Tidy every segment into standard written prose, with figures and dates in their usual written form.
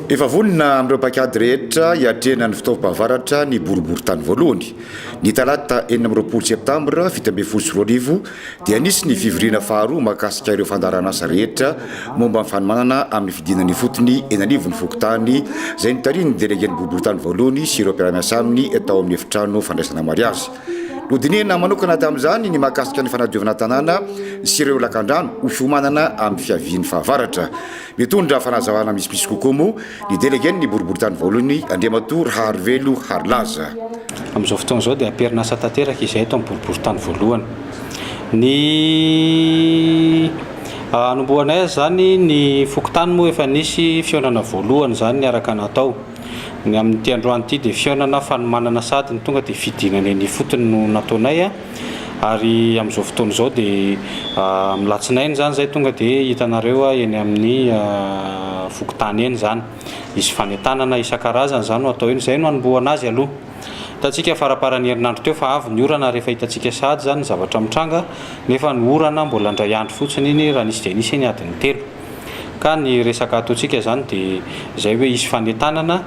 Efa vonina amreo pakady rehetra hiatrena ny fitaovam-pahavaratra ny boribory-tany voalohany. Ny talata 4 septambra 2024 dia nisy ny fivoriana faharoa mahakasika ireo fandaran'asa rehetra momba ny fanomanana amin'ny fidinany fotony 9 fokotany izay nitariny délégué-ny boribory-tany voalohany sy ireo mpiara-miasa aminy tao amin'ny efitrano fandraisana mariazy. Nodinena manokana tamin'izany ny mahakasika ny fanadiovana tanàna sy ireo lakan-drano ho fiomanana amin'ny fiavian'ny fahavaratra. Mitondra fanazavana misimisy kokoa moa ny délégué-ny boribory-tany voalohany Andriamatoa Harvelo Harlaza. Amin'izao fotoana izao dia ampirinasa tanteraka izahay eto amin'ny boribory-tany voalohany. Ny anombohanay zany ny fokotany moa efa nisy fionana voalohany zany niaraka natao. Ny amin'ny androany ity dia fionana fanomanana sady ny tonga dia fidinana ny fotony no nataonay ary amin'izao fotoana izao dia milatsinainy zany zay tonga dia hitanareo eny amin'ny fokotany eny zany isy fanetanana isan-karazany zany no atao eny, izay no anombohana azy aloha. Hitantsika faraparan'ny herinandro teo fa avy ny orana rehefa hitantsika sady zany ny zavatra mitranga nefa ny orana mbola indray andro fotsiny iny raha nisy dia nisy eny adiny 3. Ka ny resaka ataontsika zany dia izay hoe isy fanetanana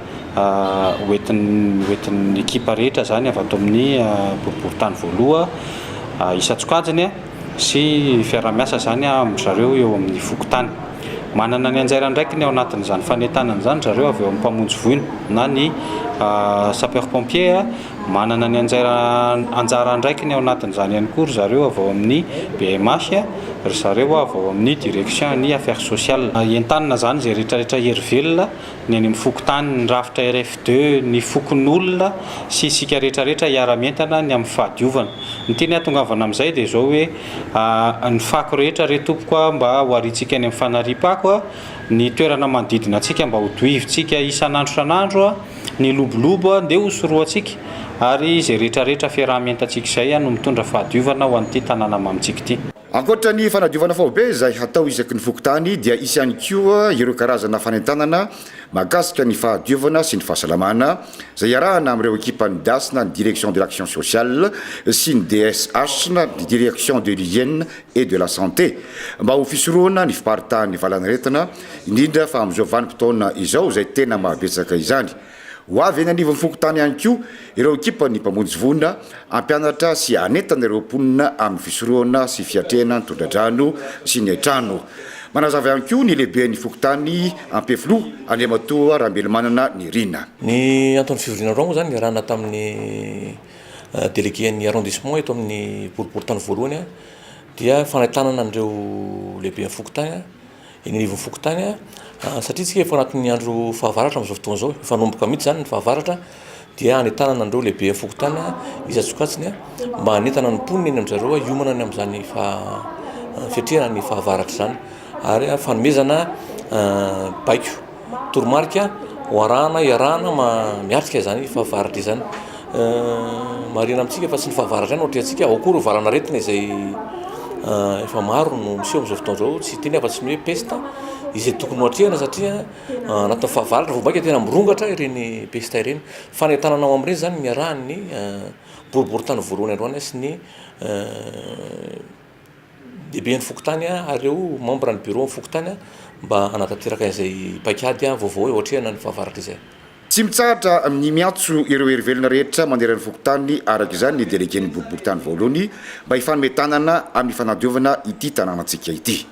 hoentin'ny ekipa rehetra zany avy ato amin'ny boribory-tany voaloha isa-tsokajiny sy fiara-miasa zany amin'ny zareo eo amin'ny fokotany. Manana ny anjairany ndraiky ny ao anatin'izany fanetanana zany zareo avy eo amin'ny mpamonjy voina na ny sapeur pompier manana ny anjara ndraiky ny ao anatin'izany ihany koa zareo avy ao amin'ny BMH ry zareo avy ao amin'ny direction ny affaires sociales. Entanina zany zay rehetrarehetra herivelona ny any amin'ny fokotany, ny rafitra RF2, ny fokon'olona sy isika rehetrarehetra hiara-mientana ny amin'ny fahadiovana. Ny teny hatongavana amin'izay dia izao hoe ny fako rehetra re tompoka mba ho aritsika any amin'ny fanaripako ny toerana manodidina antsika mba ho doivintsika isan'andro san'andro ny lobolobo dia hosoroantsika ary izay rehetrarehetra fiarah-mientantsika izay no mitondra fahadiovana ho an'ity tanàna mamintsika ity. Ankoatra ny fanadiovana faobe izay atao isaky ny fokotany dia isy ihany koa ireo karazana fanentanana mahakasika ny fahadiovana sy ny fahasalamana izay iarahana amin'ireo ekipan'ny dasina ny direction de l'action sociale sy ny DSH na ny direction de l'hygiène et de la santé mba ho fisoroana ny fiparitahan'ny valan'aretina indrindra fa amin'izao vanim-potoana izao izay tena mahabetsaka izany. Ho avy eny anivon'ny fokotany ihany koa ireo ekipa ny mpamonjy voina ampianatra sy anentana ireo mponina amin'ny fisoroana sy fiatrehana ny tondra-drano sy ny trano. Manazava ihany koa ny lehiben'ny fokotany Ampefiloha Andriamatoa Rambelomanana ny Rina. Ny Antonio fivoriana roa moa zany niarahana tamin'ny délégué-ny arrondissement eto amin'ny boribory-tany voalohany dia fanentanana an'ireo lehiben'ny fokotany eny anivon'ny fokotany satria tsika efa anatin'ny andro fahavaratra amin'izao fotoana izao efa nomboka mihitsy zany ny fahavaratra dia anentanana andreo lehibe fokotany isa-tsokatsiny mba hanentana ny mponina eny amin'izareo hiomana ny amin'izany fiatrehana ny fahavaratra zany ary fanomezana baiko toromarika hoarahana iarahana miatrika zany fahavaratra izany marina amintsika fa tsy ny fahavaratra ihany ohatra antsika ao koa reo valana aretina izay efa maro no miseho amin'izao fotoana izao tsy teny afa-tsy ny hoe pesta izay tokony hoatrehana satria anatin'ny fahavaratra vao baika tena mirongatra ireny pesta ireny. Fanentanana ao amin'ireny zany niarahan'ny boribory-tany voalohany androany sy ny lehiben'ny fokotany ary ireo membre ny bureau ny fokotany mba hanatanteraka izay paikady vaovao hoe hoatrehana ny fahavaratra izay. Tsy mitsahatra amin'ny miantso ireo herivelona rehetra manderan'ny fokotany araka izany ny délégué-ny boribory-tany voalohany mba hifanometanana amin'ny fanadiovana ity tanànantsika ity.